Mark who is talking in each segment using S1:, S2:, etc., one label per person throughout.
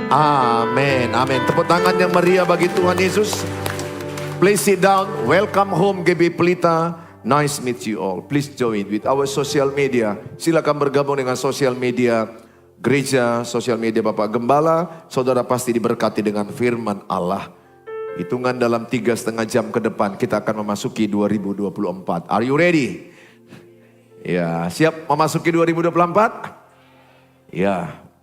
S1: Amin, amin. Tepuk tangan yang meriah bagi Tuhan Yesus. Please sit down. Welcome home GB Pelita. Nice meet you all. Please join with our social media. Silakan bergabung dengan sosial media gereja, sosial media Bapak Gembala. Saudara pasti diberkati dengan firman Allah. Hitungan dalam 3,5 jam ke depan kita akan memasuki 2024. Are you ready? Ya, siap memasuki 2024?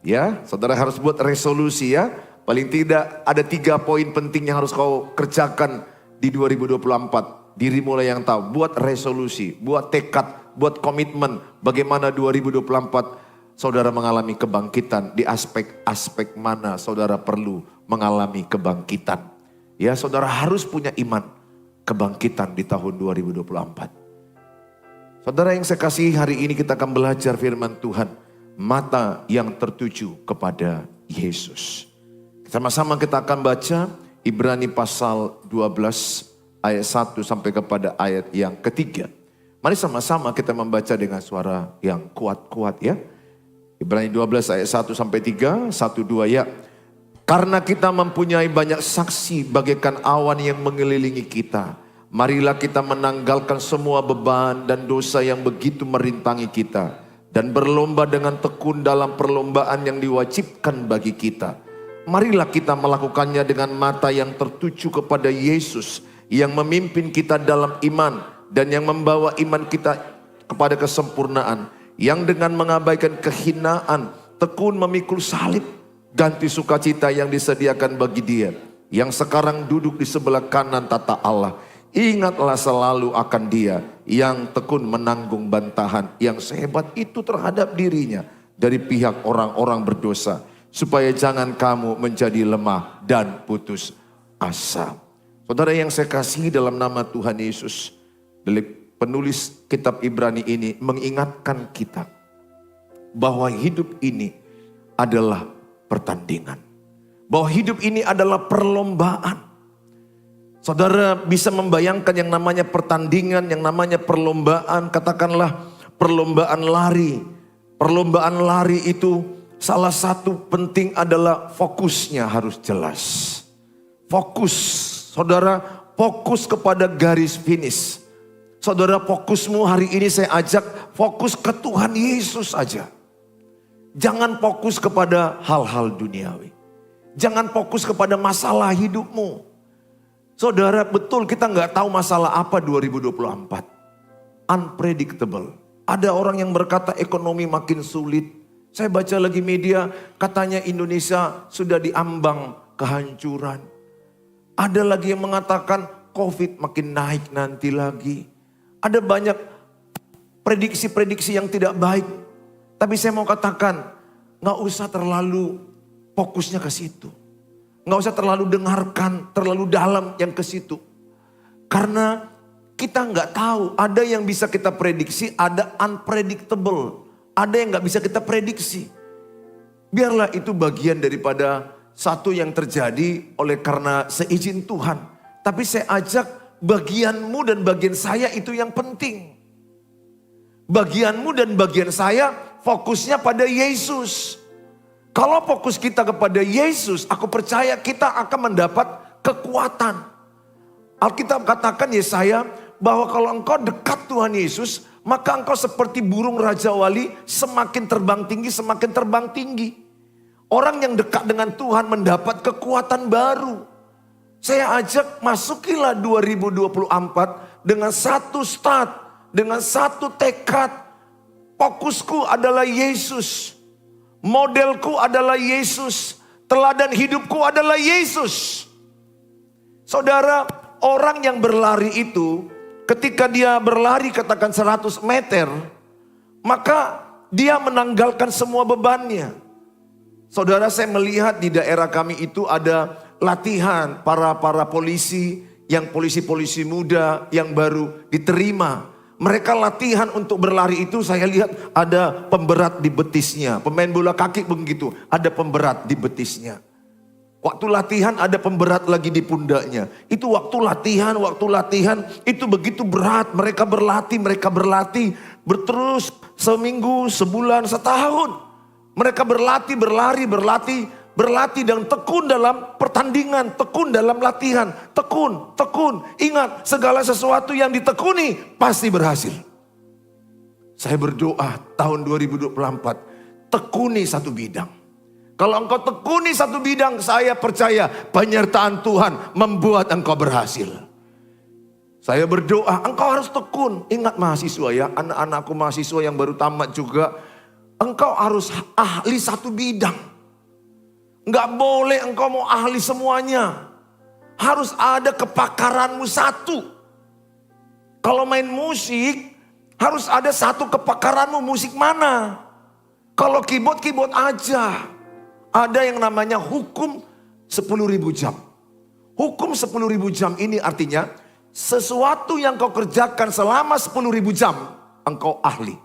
S1: Ya, saudara harus buat resolusi ya. Paling tidak ada 3 poin penting yang harus kau kerjakan di 2024. Dirimu lah yang tahu, buat resolusi, buat tekad, buat komitmen. Bagaimana 2024 saudara mengalami kebangkitan, di aspek-aspek mana saudara perlu mengalami kebangkitan. Ya, saudara harus punya iman kebangkitan di tahun 2024. Saudara yang saya kasih, hari ini kita akan belajar firman Tuhan. Mata yang tertuju kepada Yesus. Sama-sama kita akan baca Ibrani pasal 12 ayat 1 sampai kepada ayat yang ketiga. Mari sama-sama kita membaca dengan suara yang kuat-kuat ya. Ibrani 12 ayat 1 sampai 3, 1, 2 ya. Karena kita mempunyai banyak saksi bagaikan awan yang mengelilingi kita. Marilah kita menanggalkan semua beban dan dosa yang begitu merintangi kita. Dan berlomba dengan tekun dalam perlombaan yang diwajibkan bagi kita. Marilah kita melakukannya dengan mata yang tertuju kepada Yesus. Yang memimpin kita dalam iman. Dan yang membawa iman kita kepada kesempurnaan. Yang dengan mengabaikan kehinaan, tekun memikul salib. Ganti sukacita yang disediakan bagi dia. Yang sekarang duduk di sebelah kanan tata Allah. Ingatlah selalu akan dia yang tekun menanggung bantahan yang sehebat itu terhadap dirinya dari pihak orang-orang berdosa. Supaya jangan kamu menjadi lemah dan putus asa. Saudara yang saya kasih dalam nama Tuhan Yesus. Penulis kitab Ibrani ini mengingatkan kita bahwa hidup ini adalah pertandingan. Bahwa hidup ini adalah perlombaan. Saudara bisa membayangkan yang namanya pertandingan, yang namanya perlombaan, katakanlah perlombaan lari. Perlombaan lari itu salah satu penting adalah fokusnya harus jelas. Fokus, saudara fokus kepada garis finish. Saudara fokusmu hari ini saya ajak fokus ke Tuhan Yesus aja. Jangan fokus kepada hal-hal duniawi. Jangan fokus kepada masalah hidupmu. Saudara, betul kita nggak tahu masalah apa 2024. Unpredictable. Ada orang yang berkata ekonomi makin sulit. Saya baca lagi media, katanya Indonesia sudah diambang kehancuran. Ada lagi yang mengatakan COVID makin naik nanti lagi. Ada banyak prediksi-prediksi yang tidak baik. Tapi saya mau katakan, nggak usah terlalu fokusnya ke situ. Nggak usah terlalu dengarkan, terlalu dalam yang ke situ. Karena kita nggak tahu, ada yang bisa kita prediksi, ada unpredictable. Ada yang nggak bisa kita prediksi. Biarlah itu bagian daripada satu yang terjadi oleh karena seizin Tuhan. Tapi saya ajak bagianmu dan bagian saya itu yang penting. Bagianmu dan bagian saya fokusnya pada Yesus. Kalau fokus kita kepada Yesus, aku percaya kita akan mendapat kekuatan. Alkitab katakan Yesaya bahwa kalau engkau dekat Tuhan Yesus, maka engkau seperti burung Raja Wali semakin terbang tinggi, semakin terbang tinggi. Orang yang dekat dengan Tuhan mendapat kekuatan baru. Saya ajak masukilah 2024 dengan satu start, dengan satu tekad. Fokusku adalah Yesus. Modelku adalah Yesus. Teladan hidupku adalah Yesus. Saudara, orang yang berlari itu, ketika dia berlari katakan 100 meter, maka dia menanggalkan semua bebannya. Saudara, saya melihat di daerah kami itu ada latihan para polisi, yang polisi-polisi muda yang baru diterima. Mereka latihan untuk berlari itu, saya lihat ada pemberat di betisnya. Pemain bola kaki begitu, ada pemberat di betisnya. Waktu latihan ada pemberat lagi di pundaknya. Itu waktu latihan itu begitu berat. Mereka berlatih berterus seminggu, sebulan, setahun. Mereka berlatih, berlatih dan tekun dalam pertandingan, tekun dalam latihan, tekun. Ingat, segala sesuatu yang ditekuni pasti berhasil. Saya berdoa tahun 2024, tekuni satu bidang. Kalau engkau tekuni satu bidang, saya percaya penyertaan Tuhan membuat engkau berhasil. Saya berdoa, engkau harus tekun. Ingat mahasiswa ya, anak-anakku mahasiswa yang baru tamat juga. Engkau harus ahli satu bidang. Enggak boleh engkau mau ahli semuanya. Harus ada kepakaranmu satu. Kalau main musik, harus ada satu kepakaranmu, musik mana. Kalau keyboard aja. Ada yang namanya hukum 10.000 jam. Hukum 10.000 jam ini artinya sesuatu yang kau kerjakan selama 10.000 jam, engkau ahli.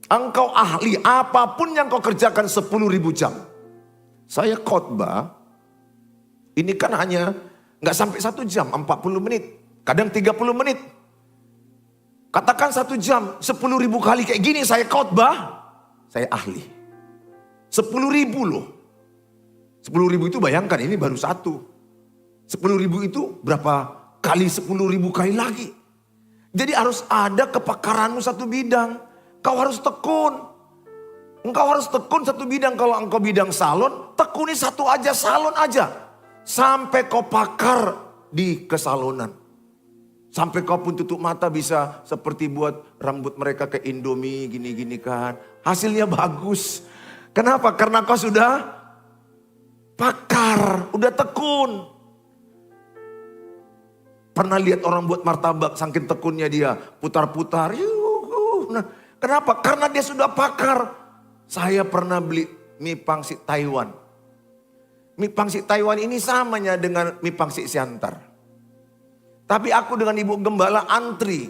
S1: Engkau ahli apapun yang kau kerjakan 10.000 jam. Saya khotbah, ini kan hanya nggak sampai 1 jam, 40 menit. Kadang 30 menit. Katakan 1 jam, 10.000 kali kayak gini saya khotbah, saya ahli. 10.000 loh. 10.000 itu bayangkan ini baru satu. 10.000 itu berapa kali 10.000 kali lagi. Jadi harus ada kepakaranmu satu bidang. Kau harus tekun. Engkau harus tekun satu bidang. Kalau engkau bidang salon, tekuni satu aja, salon aja. Sampai kau pakar di kesalonan. Sampai kau pun tutup mata bisa seperti buat rambut mereka ke Indomie gini-gini kan. Hasilnya bagus. Kenapa? Karena kau sudah pakar, udah tekun. Pernah lihat orang buat martabak, saking tekunnya dia putar-putar. Nah, kenapa? Karena dia sudah pakar. Saya pernah beli mie pangsit Taiwan. Mie pangsit Taiwan ini samanya dengan mie pangsit Siantar. Tapi aku dengan ibu gembala antri.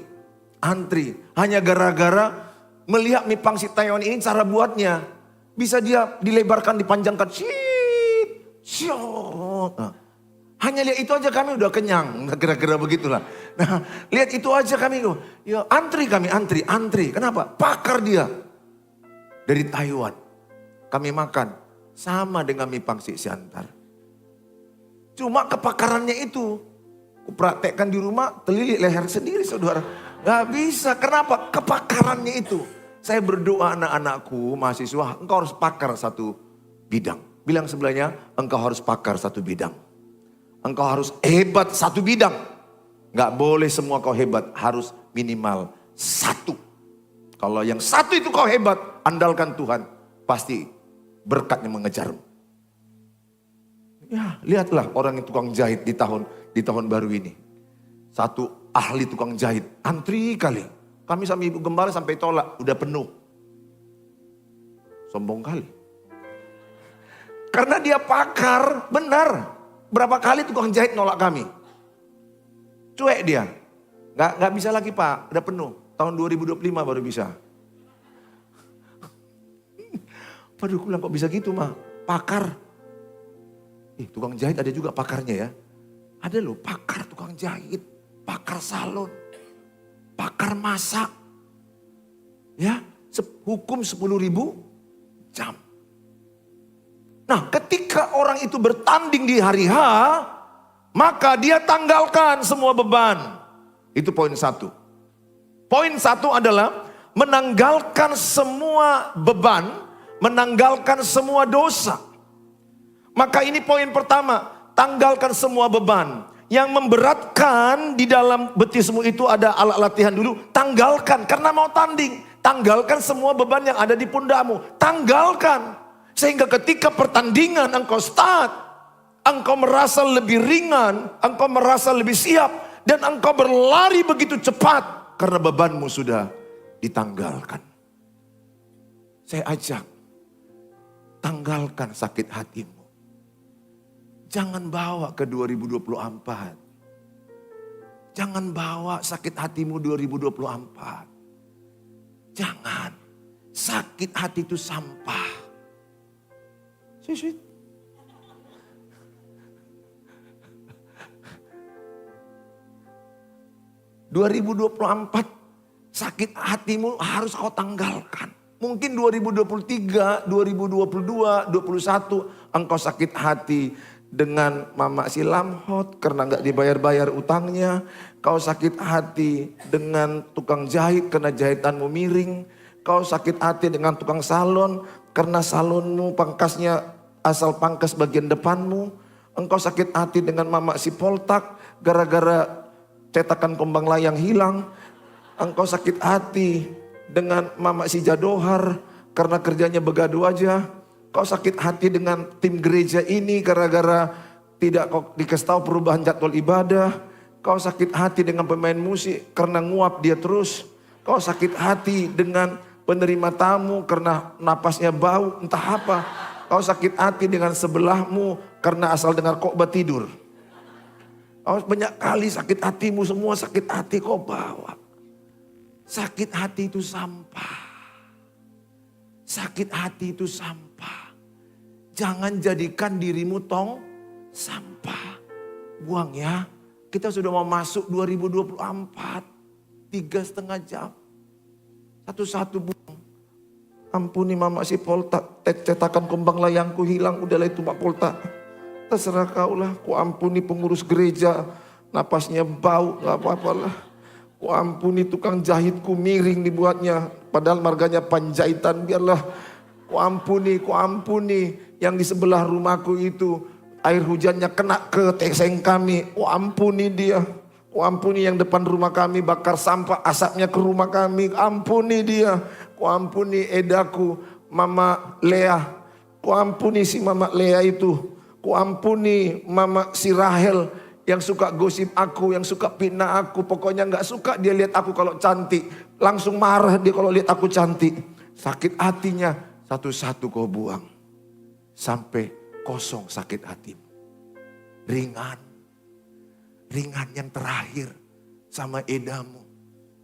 S1: Hanya gara-gara melihat mie pangsit Taiwan ini cara buatnya. Bisa dia dilebarkan, dipanjangkan. Nah, hanya lihat itu aja kami udah kenyang. Kira-kira begitulah. Nah, lihat itu aja kami. Ya, antri. Kenapa? Pakar dia. Dari Taiwan. Kami makan. Sama dengan mie pangsit Siantar. Cuma kepakarannya itu. Kupraktekkan di rumah, terlilit leher sendiri saudara. Gak bisa. Kenapa? Kepakarannya itu. Saya berdoa anak-anakku, mahasiswa, engkau harus pakar satu bidang. Bilang sebelahnya, engkau harus pakar satu bidang. Engkau harus hebat satu bidang. Gak boleh semua kau hebat, harus minimal satu. Kalau yang satu itu kau hebat, andalkan Tuhan. Pasti berkatnya mengejarmu. Ya, lihatlah orang yang tukang jahit di tahun baru ini. Satu ahli tukang jahit, antri kali. Kami sama ibu gembala sampai tolak, udah penuh. Sombong kali. Karena dia pakar, benar. Berapa kali tukang jahit nolak kami. Cuek dia. Gak bisa lagi pak, udah penuh. Tahun 2025 baru bisa. Waduh, kok bisa gitu mah, pakar. Tukang jahit ada juga pakarnya ya. Ada loh pakar tukang jahit, pakar salon, pakar masak. Ya, hukum 10.000 jam. Nah, ketika orang itu bertanding di hari H, maka dia tanggalkan semua beban. Itu poin 1. Poin 1 adalah menanggalkan semua beban, menanggalkan semua dosa. Maka ini poin pertama, tanggalkan semua beban. Yang memberatkan di dalam betismu itu ada alat latihan dulu, tanggalkan karena mau tanding. Tanggalkan semua beban yang ada di pundakmu, tanggalkan. Sehingga ketika pertandingan engkau start, engkau merasa lebih ringan, engkau merasa lebih siap. Dan engkau berlari begitu cepat karena bebanmu sudah ditanggalkan. Saya ajak, tanggalkan sakit hatimu. Jangan bawa ke 2024. Jangan bawa sakit hatimu 2024. Jangan. Sakit hati itu sampah. Sweet. (2024) sakit hatimu harus kau tanggalkan. Mungkin 2023, 2022, 2021 engkau sakit hati dengan mama si lamhot karena gak dibayar-bayar utangnya. Kau sakit hati dengan tukang jahit karena jahitanmu miring. Kau sakit hati dengan tukang salon karena salonmu pangkasnya asal pangkas bagian depanmu. Engkau sakit hati dengan mama si poltak gara-gara cetakan kembang layang hilang. Engkau sakit hati dengan mama si jadohar karena kerjanya begadu aja. Kau sakit hati dengan tim gereja ini gara-gara tidak kau dikasih tahu perubahan jadwal ibadah. Kau sakit hati dengan pemain musik karena nguap dia terus. Kau sakit hati dengan penerima tamu karena napasnya bau entah apa. Kau sakit hati dengan sebelahmu karena asal dengar khotbah tidur. Kau banyak kali sakit hatimu, semua sakit hati kau bawa. Sakit hati itu sampah. Sakit hati itu sampah. Jangan jadikan dirimu tong sampah. Buang ya. Kita sudah mau masuk 2024. 3,5 jam. Satu-satu buang. Ampuni mama si Polta. Cetakan kembang layangku hilang. Udahlah itu Pak Polta. Terserah kaulah. Ku ampuni pengurus gereja. Napasnya bau. Gak apa-apalah. Ku ampuni tukang jahitku miring dibuatnya. Padahal marganya Panjaitan. Biarlah. Ku ampuni. Yang di sebelah rumahku itu. Air hujannya kena ke teseng kami. Ku ampuni dia. Ku ampuni yang depan rumah kami bakar sampah. Asapnya ke rumah kami. Ampuni dia. Ku ampuni edaku. Mama Lea. Ku ampuni si Mama Lea itu. Ku ampuni Mama si Rahel. Yang suka gosip aku. Yang suka fitnah aku. Pokoknya gak suka dia lihat aku kalau cantik. Langsung marah dia kalau lihat aku cantik. Sakit hatinya. Satu-satu kau buang. Sampai kosong sakit hatimu. Ringan yang terakhir sama edamu.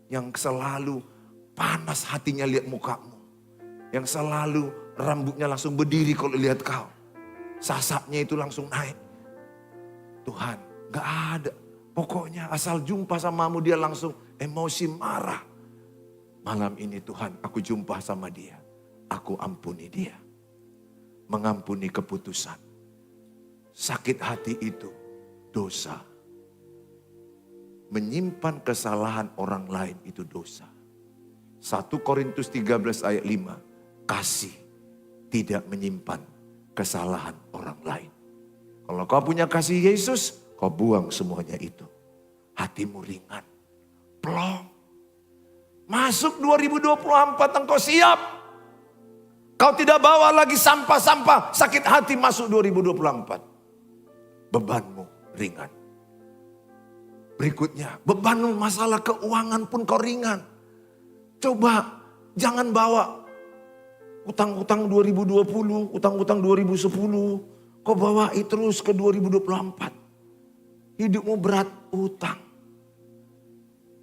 S1: Yang selalu panas hatinya lihat mukamu. Yang selalu rambutnya langsung berdiri kalau lihat kau. Sasapnya itu langsung naik. Tuhan gak ada. Pokoknya asal jumpa samamu dia langsung emosi marah. Malam ini Tuhan aku jumpa sama dia. Aku ampuni dia. Mengampuni keputusan. Sakit hati itu dosa. Menyimpan kesalahan orang lain itu dosa. 1 Korintus 13 ayat 5. Kasih tidak menyimpan kesalahan orang lain. Kalau kau punya kasih Yesus, kau buang semuanya itu. Hatimu ringan. Plong. Masuk 2024 engkau siap. Kau tidak bawa lagi sampah-sampah. Sakit hati masuk 2024. Bebanmu ringan. Berikutnya, bebanmu masalah keuangan pun kau ringan. Coba jangan bawa utang-utang 2020, utang-utang 2010. Kau bawa terus ke 2024. Hidupmu berat utang.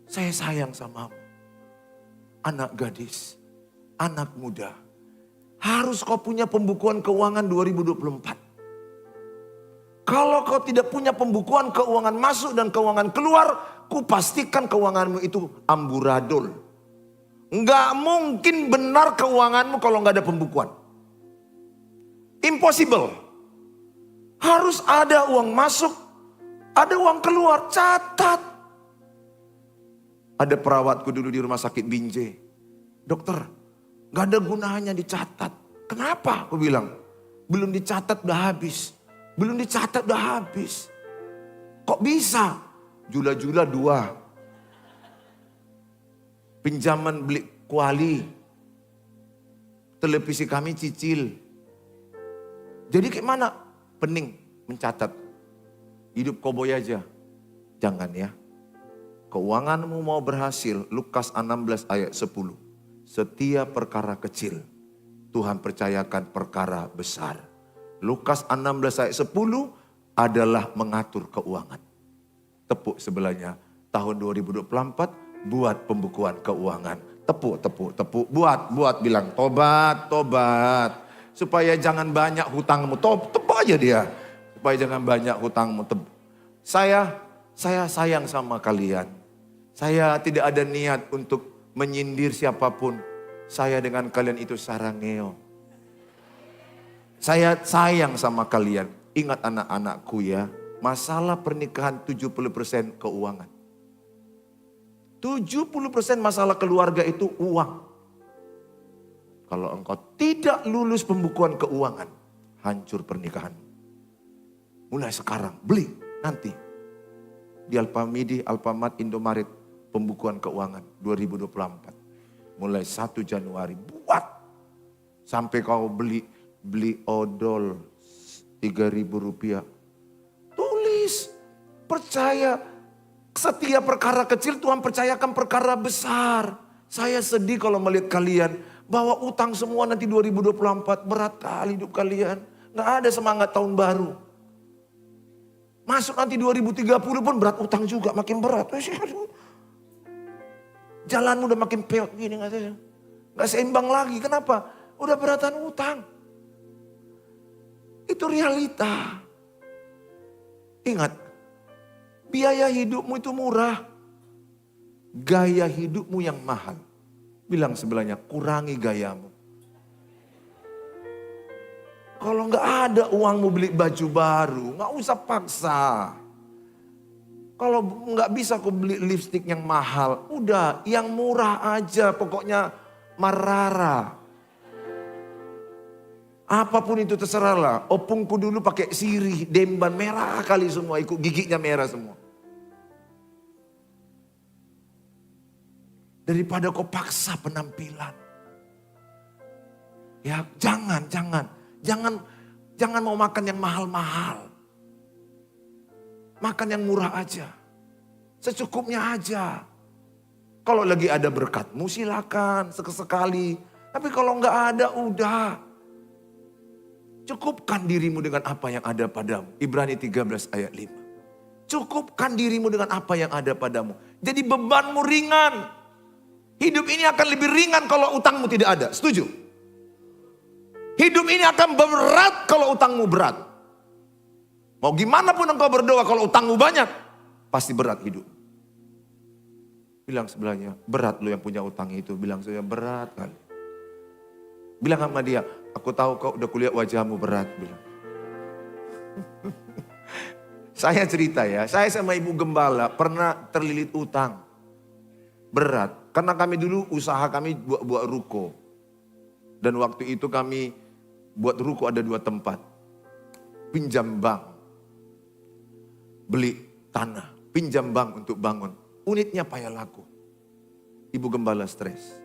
S1: Saya sayang samamu. Anak gadis, anak muda. Harus kau punya pembukuan keuangan 2024. Kalau kau tidak punya pembukuan keuangan masuk dan keuangan keluar, kupastikan keuanganmu itu amburadul. Nggak mungkin benar keuanganmu kalau nggak ada pembukuan. Impossible. Harus ada uang masuk, ada uang keluar, catat. Ada perawatku dulu di rumah sakit Binjai. Dokter, nggak ada gunanya dicatat. Kenapa? Aku bilang, belum dicatat udah habis. Belum dicatat udah habis. Kok bisa? Jula-jula 2. Pinjaman beli kuali. Televisi kami cicil. Jadi kayak mana? Pening mencatat. Hidup koboi aja. Jangan ya. Keuanganmu mau berhasil. Lukas 16 ayat 10. Setiap perkara kecil Tuhan percayakan perkara besar. Lukas 16 ayat 10 adalah mengatur keuangan. Tepuk sebelahnya. Tahun 2024 buat pembukuan keuangan. Tepuk. Buat bilang tobat. Supaya jangan banyak hutangmu. Tepuk aja dia. Supaya jangan banyak hutangmu. Saya sayang sama kalian. Saya tidak ada niat untuk menyindir siapapun. Saya dengan kalian itu sarangeo. Saya sayang sama kalian. Ingat anak-anakku ya, masalah pernikahan 70% keuangan. 70% masalah keluarga itu uang. Kalau engkau tidak lulus pembukuan keuangan, hancur pernikahan. Mulai sekarang, beli nanti. Di Alfamidi, Alfamart, Indomaret, pembukuan keuangan 2024. Mulai 1 Januari, buat. Sampai kau beli odol 3.000 rupiah. Tulis, percaya. Setiap perkara kecil Tuhan percayakan perkara besar. Saya sedih kalau melihat kalian bawa utang semua nanti 2024. Berat kali hidup kalian. Gak ada semangat tahun baru. Masuk nanti 2030 pun berat utang juga, makin berat. Jalanmu udah makin peot gini gak seimbang lagi. Kenapa? Udah beratan utang. Itu realita. Ingat, biaya hidupmu itu murah. Gaya hidupmu yang mahal. Bilang sebelahnya, kurangi gayamu. Kalau nggak ada uangmu beli baju baru, nggak usah paksa. Kalau nggak bisa aku beli lipstick yang mahal, udah yang murah aja. Pokoknya Marara. Apapun itu terserah lah. Opungku dulu pakai sirih, demban merah kali semua, ikut giginya merah semua. Daripada kau paksa penampilan. Ya jangan mau makan yang mahal-mahal. Makan yang murah aja. Secukupnya aja. Kalau lagi ada berkatmu silakan sekali. Tapi kalau nggak ada udah. Cukupkan dirimu dengan apa yang ada padamu. Ibrani 13 ayat 5. Cukupkan dirimu dengan apa yang ada padamu. Jadi bebanmu ringan. Hidup ini akan lebih ringan kalau utangmu tidak ada. Setuju? Hidup ini akan berat kalau utangmu berat. Mau gimana pun engkau berdoa kalau utangmu banyak. Pasti berat hidup. Bilang sebelahnya, berat lo yang punya utang itu. Bilang saya berat kali. Bilang sama dia, aku tahu kau udah kulihat wajahmu berat. Bilang. Saya cerita ya, saya sama ibu gembala pernah terlilit utang. Berat, karena kami dulu usaha kami buat ruko. Dan waktu itu kami buat ruko ada 2 tempat. Pinjam bank. Beli tanah, pinjam bank untuk bangun. Unitnya payah laku. Ibu gembala stres.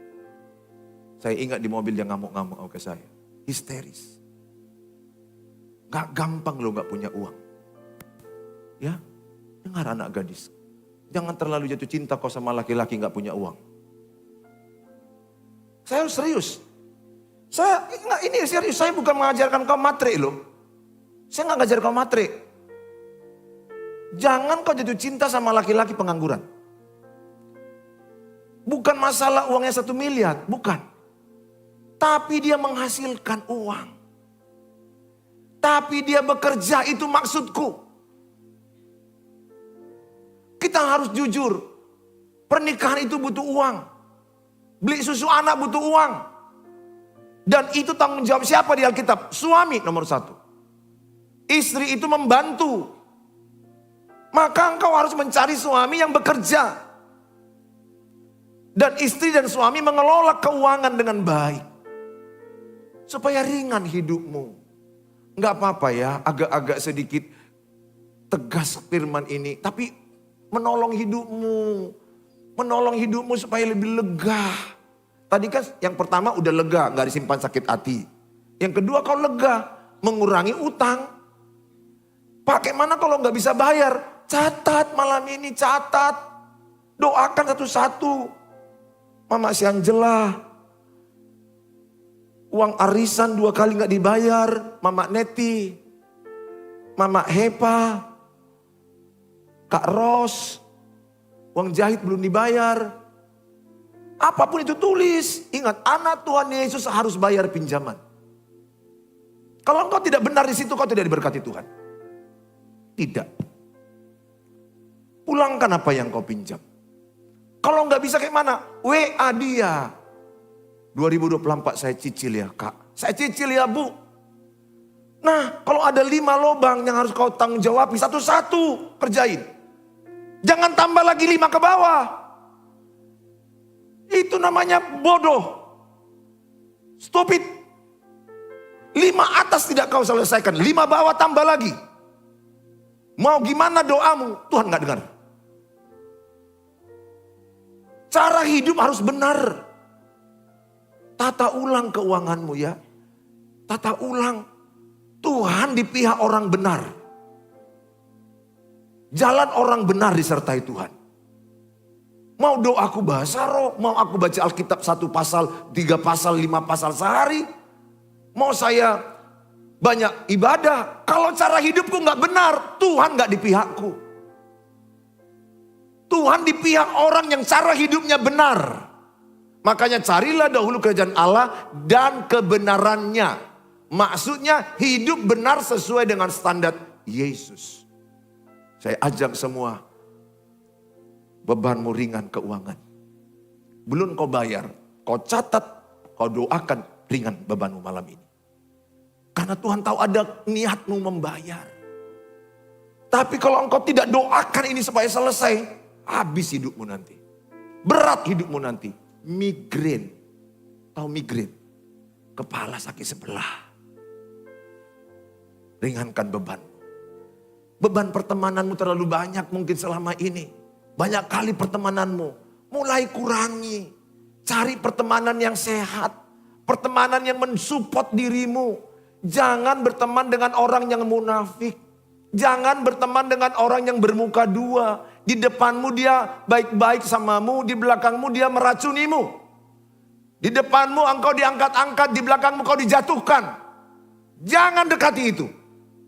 S1: Saya ingat di mobil dia ngamuk-ngamuk ke saya. Histeris. Gak gampang lo gak punya uang. Ya, dengar anak gadis. Jangan terlalu jatuh cinta kau sama laki-laki gak punya uang. Saya serius. Ini serius, saya bukan mengajarkan kau matre loh. Saya gak ngajar kau matre. Jangan kau jatuh cinta sama laki-laki pengangguran. Bukan masalah uangnya 1 miliar, bukan. Tapi dia menghasilkan uang. Tapi dia bekerja, itu maksudku. Kita harus jujur. Pernikahan itu butuh uang. Beli susu anak butuh uang. Dan itu tanggung jawab siapa di Alkitab? Suami nomor 1. Istri itu membantu. Maka engkau harus mencari suami yang bekerja. Dan istri dan suami mengelola keuangan dengan baik. Supaya ringan hidupmu. Enggak apa-apa ya, agak-agak sedikit tegas firman ini. Tapi menolong hidupmu. Menolong hidupmu supaya lebih lega. Tadi kan yang pertama udah lega, gak disimpan sakit hati. Yang kedua kau lega, mengurangi utang. Pakai mana kalau gak bisa bayar? Catat malam ini, catat. Doakan satu-satu. Mama si Angela. Uang arisan 2 kali gak dibayar. Mama Neti. Mama Hepa. Kak Ros. Uang jahit belum dibayar. Apapun itu tulis. Ingat, anak Tuhan Yesus harus bayar pinjaman. Kalau engkau tidak benar di situ, kau tidak diberkati Tuhan. Tidak. Pulangkan apa yang kau pinjam. Kalau nggak bisa kayak mana? WA dia. 2024 saya cicil ya kak. Saya cicil ya bu. Nah kalau ada 5 lubang yang harus kau tanggung jawab, satu-satu kerjain. Jangan tambah lagi 5 ke bawah. Itu namanya bodoh. Stupid. 5 atas tidak kau selesaikan, 5 bawah tambah lagi. Mau gimana doamu, Tuhan gak dengar. Cara hidup harus benar. Tata ulang keuanganmu ya. Tata ulang. Tuhan di pihak orang benar. Jalan orang benar disertai Tuhan. Mau doaku bahasa roh, mau aku baca Alkitab 1 pasal, 3 pasal, 5 pasal sehari. Mau saya banyak ibadah. Kalau cara hidupku gak benar, Tuhan gak di pihakku. Tuhan di pihak orang yang cara hidupnya benar. Makanya carilah dahulu kerajaan Allah dan kebenarannya. Maksudnya hidup benar sesuai dengan standar Yesus. Saya ajak semua, bebanmu ringan keuangan. Belum kau bayar, kau catat, kau doakan ringan bebanmu malam ini. Karena Tuhan tahu ada niatmu membayar. Tapi kalau engkau tidak doakan ini supaya selesai, habis hidupmu nanti. Berat hidupmu nanti. Migrain. Tahu migrain? Kepala sakit sebelah. Ringankan beban. Beban pertemananmu terlalu banyak mungkin selama ini. Banyak kali pertemananmu. Mulai kurangi. Cari pertemanan yang sehat. Pertemanan yang mensupport dirimu. Jangan berteman dengan orang yang munafik. Jangan berteman dengan orang yang bermuka dua. Di depanmu dia baik-baik samamu, di belakangmu dia meracunimu. Di depanmu engkau diangkat-angkat, di belakangmu kau dijatuhkan. Jangan dekati itu.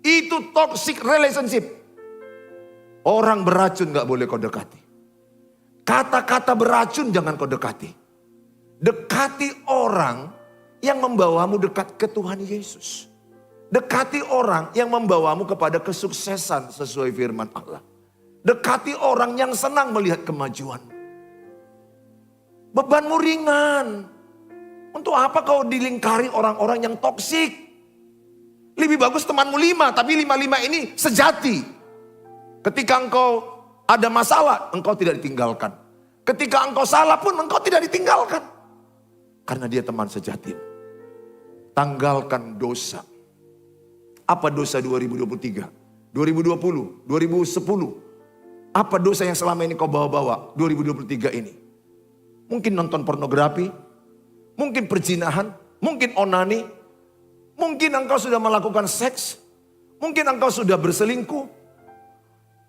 S1: Itu toxic relationship. Orang beracun gak boleh kau dekati. Kata-kata beracun jangan kau dekati. Dekati orang yang membawamu dekat ke Tuhan Yesus. Dekati orang yang membawamu kepada kesuksesan sesuai firman Allah. Dekati orang yang senang melihat kemajuan. Bebanmu ringan. Untuk apa kau dilingkari orang-orang yang toksik? Lebih bagus temanmu 5, tapi 5 ini sejati. Ketika engkau ada masalah, engkau tidak ditinggalkan. Ketika engkau salah pun engkau tidak ditinggalkan. Karena dia teman sejati. Tanggalkan dosa. Apa dosa 2023? 2020, 2010. Apa dosa yang selama ini kau bawa-bawa 2023 ini? Mungkin nonton pornografi, mungkin perzinahan, mungkin onani, mungkin engkau sudah melakukan seks, mungkin engkau sudah berselingkuh.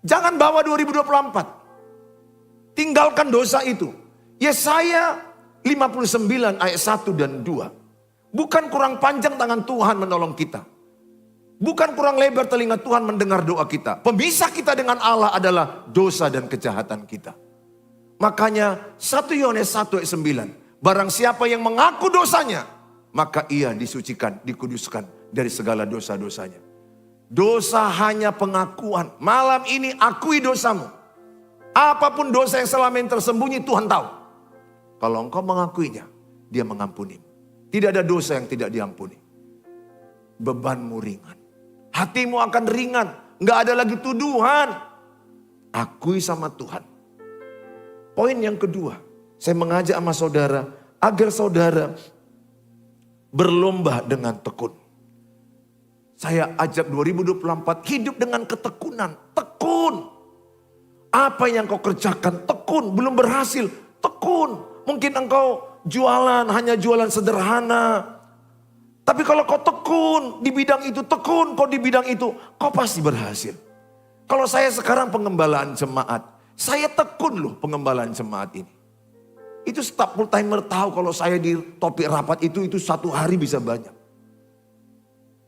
S1: Jangan bawa 2024. Tinggalkan dosa itu. Yesaya 59 ayat 1 dan 2. Bukan kurang panjang tangan Tuhan menolong kita. Bukan kurang lebar telinga Tuhan mendengar doa kita. Pemisah kita dengan Allah adalah dosa dan kejahatan kita. Makanya 1 Yohanes 1 ayat 9. Barang siapa yang mengaku dosanya, maka ia disucikan, dikuduskan dari segala dosa-dosanya. Dosa hanya pengakuan. Malam ini akui dosamu. Apapun dosa yang selama ini tersembunyi Tuhan tahu. Kalau engkau mengakuinya, dia mengampuni. Tidak ada dosa yang tidak diampuni. Bebanmu ringan. Hatimu akan ringan. Nggak ada lagi tuduhan. Akui sama Tuhan. Poin yang kedua. Saya mengajak sama saudara. Agar saudara berlomba dengan tekun. Saya ajak 2024 hidup dengan ketekunan. Tekun. Apa yang kau kerjakan tekun. Belum berhasil tekun. Mungkin engkau jualan hanya jualan sederhana. Tapi kalau kau tekun di bidang itu, tekun kau di bidang itu, kau pasti berhasil. Kalau saya sekarang pengembalaan jemaat, saya tekun loh pengembalaan jemaat ini. Itu staf full timer tahu kalau saya di topik rapat itu 1 hari bisa banyak.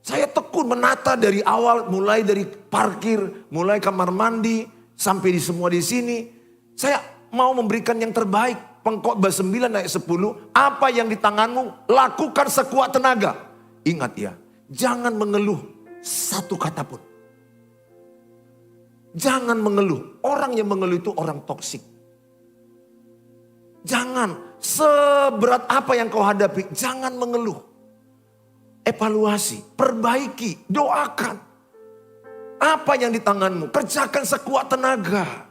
S1: Saya tekun menata dari awal, mulai dari parkir, mulai kamar mandi, sampai di semua di sini. Saya mau memberikan yang terbaik. Pengkhotbah 9 ayat 10, apa yang di tanganmu, lakukan sekuat tenaga. Ingat ya, jangan mengeluh satu kata pun. Jangan mengeluh. Orang yang mengeluh itu orang toksik. Jangan. Seberat apa yang kau hadapi, jangan mengeluh. Evaluasi, perbaiki, doakan. Apa yang di tanganmu, kerjakan sekuat tenaga.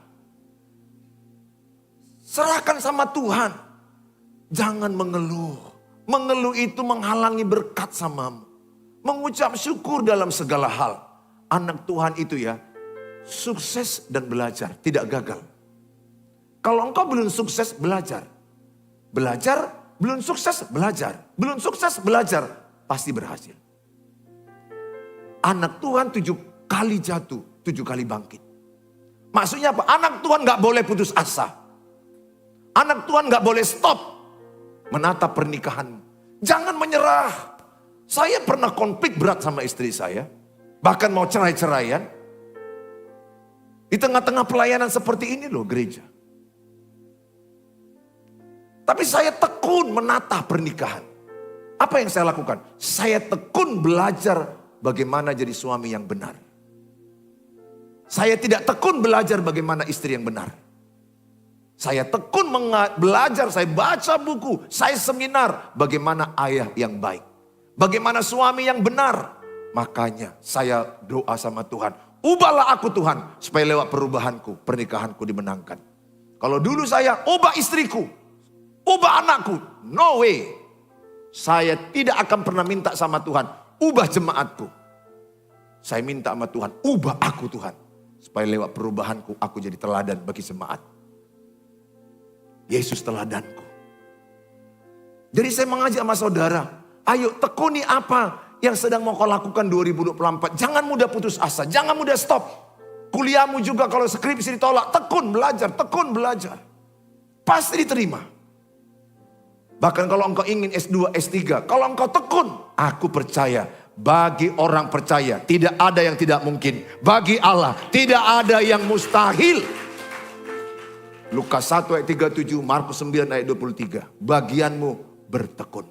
S1: Serahkan sama Tuhan. Jangan mengeluh. Mengeluh itu menghalangi berkat samamu. Mengucap syukur dalam segala hal. Anak Tuhan itu ya, sukses dan belajar, tidak gagal. Kalau engkau belum sukses, belajar. Belajar, belum sukses, belajar. Belum sukses, belajar. Pasti berhasil. Anak Tuhan 7 kali jatuh, 7 kali bangkit. Maksudnya apa? Anak Tuhan gak boleh putus asa. Anak Tuhan gak boleh stop menatap pernikahanmu. Jangan menyerah. Saya pernah konflik berat sama istri saya. Bahkan mau cerai-ceraian. Di tengah-tengah pelayanan seperti ini loh gereja. Tapi saya tekun menata pernikahan. Apa yang saya lakukan? Saya tekun belajar bagaimana jadi suami yang benar. Saya tidak tekun belajar bagaimana istri yang benar. Saya tekun belajar, saya baca buku, saya seminar bagaimana ayah yang baik. Bagaimana suami yang benar. Makanya saya doa sama Tuhan. Ubahlah aku Tuhan, supaya lewat perubahanku, pernikahanku dimenangkan. Kalau dulu saya ubah istriku, ubah anakku, no way. Saya tidak akan pernah minta sama Tuhan, ubah jemaatku. Saya minta sama Tuhan, ubah aku Tuhan. Supaya lewat perubahanku, aku jadi teladan bagi jemaat. Yesus teladanku. Jadi saya mengajak sama saudara, ayo tekuni apa yang sedang mau kau lakukan 2024. Jangan mudah putus asa, jangan mudah stop. Kuliahmu juga kalau skripsi ditolak, tekun belajar. Pasti diterima. Bahkan kalau engkau ingin S2, S3, kalau engkau tekun, aku percaya bagi orang percaya tidak ada yang tidak mungkin. Bagi Allah tidak ada yang mustahil. Lukas 1 ayat 37, Markus 9 ayat 23. Bagianmu bertekun.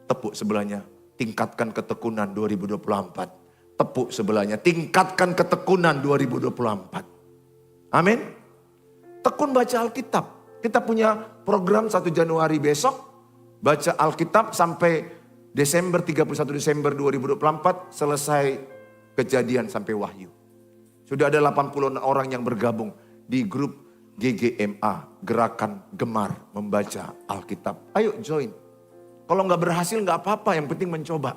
S1: Tepuk sebelahnya, tingkatkan ketekunan 2024. Tepuk sebelahnya, tingkatkan ketekunan 2024. Amin. Tekun baca Alkitab. Kita punya program 1 Januari besok. Baca Alkitab sampai Desember, 31 Desember 2024. Selesai Kejadian sampai Wahyu. Sudah ada 80 orang yang bergabung di grup GGMA. Gerakan Gemar Membaca Alkitab. Ayo join. Kalau nggak berhasil nggak apa-apa, yang penting mencoba.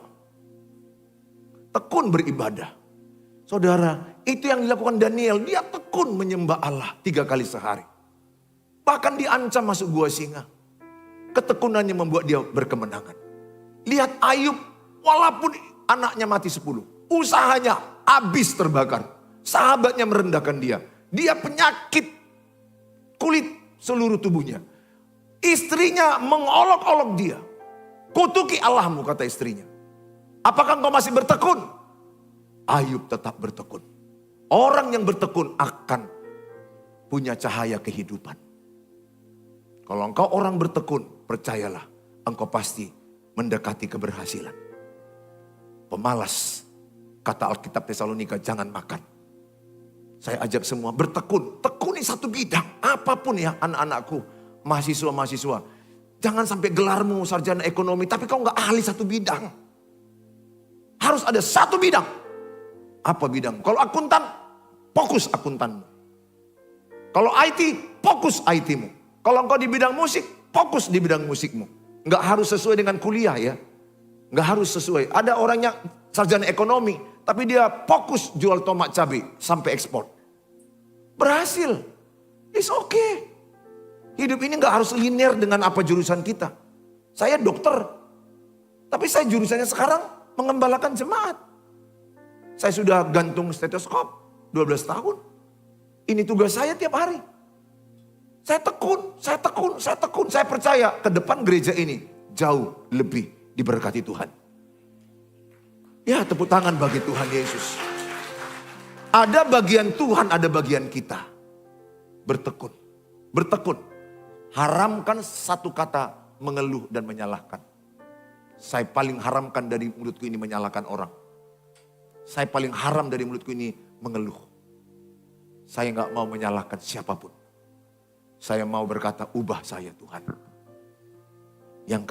S1: Tekun beribadah. Saudara, itu yang dilakukan Daniel. Dia tekun menyembah Allah 3 kali sehari. Bahkan diancam masuk gua singa. Ketekunannya membuat dia berkemenangan. Lihat Ayub, walaupun anaknya mati 10. Usahanya habis terbakar. Sahabatnya merendahkan dia. Dia penyakit kulit seluruh tubuhnya. Istrinya mengolok-olok dia. Kutuki Allahmu, kata istrinya. Apakah engkau masih bertekun? Ayub tetap bertekun. Orang yang bertekun akan punya cahaya kehidupan. Kalau engkau orang bertekun, percayalah, engkau pasti mendekati keberhasilan. Pemalas, kata Alkitab Tesalonika, jangan makan. Saya ajak semua bertekun. Tekuni satu bidang, apapun ya anak-anakku, mahasiswa-mahasiswa. Jangan sampai gelarmu sarjana ekonomi, tapi kau nggak ahli satu bidang. Harus ada satu bidang. Apa bidang? Kalau akuntan, fokus akuntanmu. Kalau IT, fokus IT-mu. Kalau engkau di bidang musik, fokus di bidang musikmu. Nggak harus sesuai dengan kuliah ya. Nggak harus sesuai. Ada orangnya sarjana ekonomi, tapi dia fokus jual tomat cabai sampai ekspor. Berhasil. It's okay. Hidup ini nggak harus linear dengan apa jurusan kita. Saya dokter, tapi saya jurusannya sekarang mengembalakan jemaat. Saya sudah gantung stetoskop 12 tahun. Ini tugas saya tiap hari. Saya tekun. Saya percaya ke depan gereja ini jauh lebih diberkati Tuhan. Ya, tepuk tangan bagi Tuhan Yesus. Ada bagian Tuhan, ada bagian kita. Bertekun. Bertekun. Haramkan satu kata mengeluh dan menyalahkan. Saya paling haramkan dari mulutku ini menyalahkan orang. Saya paling haram dari mulutku ini mengeluh. Saya gak mau menyalahkan siapapun. saya mau berkata, ubah saya Tuhan. Yang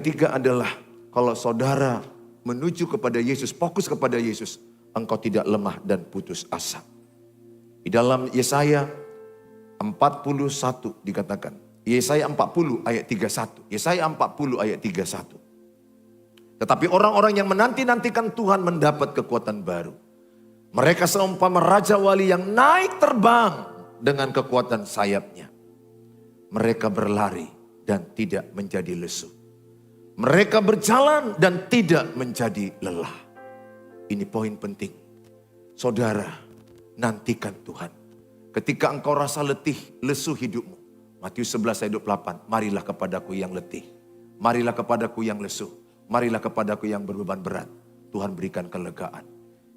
S1: ketiga adalah kalau saudara menuju kepada Yesus, fokus kepada Yesus, engkau tidak lemah dan putus asa. Di dalam Yesaya 41 dikatakan, Yesaya 40 ayat 31, Yesaya 40 ayat 31. Tetapi orang-orang yang menanti-nantikan Tuhan mendapat kekuatan baru. Mereka seumpama raja wali yang naik terbang dengan kekuatan sayapnya. Mereka berlari dan tidak menjadi lesu. Mereka berjalan dan tidak menjadi lelah. Ini poin penting. Saudara, nantikan Tuhan. Ketika engkau rasa letih, lesu hidupmu. Matius 11 ayat 28. Marilah kepadaku yang letih. Marilah kepadaku yang lesu. Marilah kepadaku yang berbeban berat. Tuhan berikan kelegaan.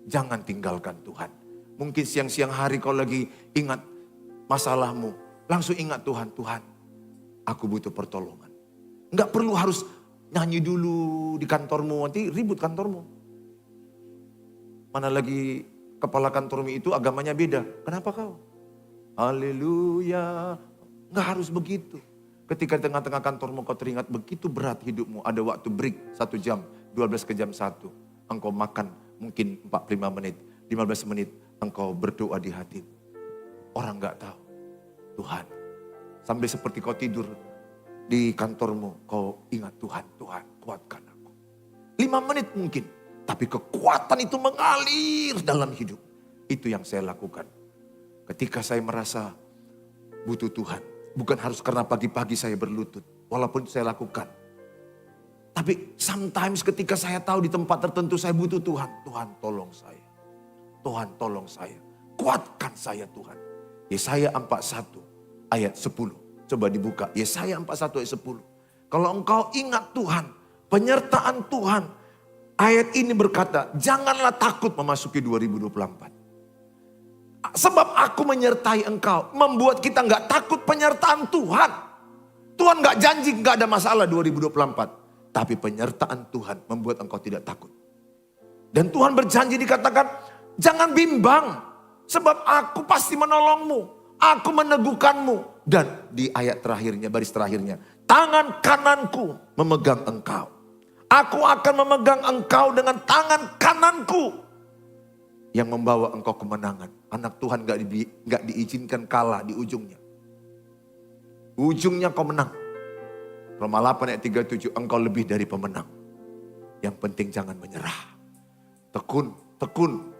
S1: Jangan tinggalkan Tuhan. Mungkin siang-siang hari kau lagi ingat masalahmu. Langsung ingat Tuhan. Tuhan, aku butuh pertolongan. Enggak perlu harus nyanyi dulu di kantormu. Nanti ribut kantormu. Mana lagi kepala kantormu itu agamanya beda. Kenapa kau? Haleluya. Enggak harus begitu. Ketika di tengah-tengah kantormu kau teringat begitu berat hidupmu. Ada waktu break 1 jam, 12 ke jam 1. Engkau makan mungkin 45 menit, 15 menit. Engkau berdoa di hatimu. Orang enggak tahu. Tuhan, sampai seperti kau tidur di kantormu, kau ingat Tuhan, Tuhan kuatkan aku. 5 menit mungkin, tapi kekuatan itu mengalir dalam hidup. Itu yang saya lakukan. Ketika saya merasa butuh Tuhan. Bukan harus karena pagi-pagi saya berlutut. Walaupun saya lakukan. Tapi sometimes ketika saya tahu di tempat tertentu saya butuh Tuhan. Tuhan tolong saya. Tuhan tolong saya. Kuatkan saya Tuhan. Yesaya 41 ayat 10. Coba dibuka. Yesaya 41 ayat 10. Kalau engkau ingat Tuhan. Penyertaan Tuhan. Ayat ini berkata, janganlah takut memasuki 2024. Sebab aku menyertai engkau. Membuat kita gak takut penyertaan Tuhan. Tuhan gak janji gak ada masalah 2024. Tapi penyertaan Tuhan membuat engkau tidak takut. Dan Tuhan berjanji dikatakan, jangan bimbang. Sebab aku pasti menolongmu. Aku meneguhkanmu. Dan di ayat terakhirnya, baris terakhirnya. Tangan kananku memegang engkau. Aku akan memegang engkau dengan tangan kananku. Yang membawa engkau kemenangan. Anak Tuhan gak diizinkan kalah di ujungnya. Ujungnya kau menang. Roma 8 ayat 37, engkau lebih dari pemenang. Yang penting jangan menyerah. Tekun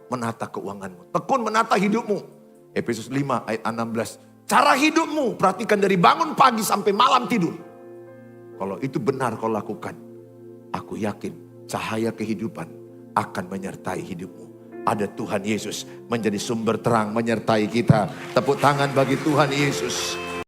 S1: menata keuanganmu. Tekun menata hidupmu. Efesus 5 ayat 16. Cara hidupmu, perhatikan dari bangun pagi sampai malam tidur. Kalau itu benar kau lakukan, aku yakin cahaya kehidupan akan menyertai hidupmu. Ada Tuhan Yesus menjadi sumber terang menyertai kita. Tepuk tangan bagi Tuhan Yesus.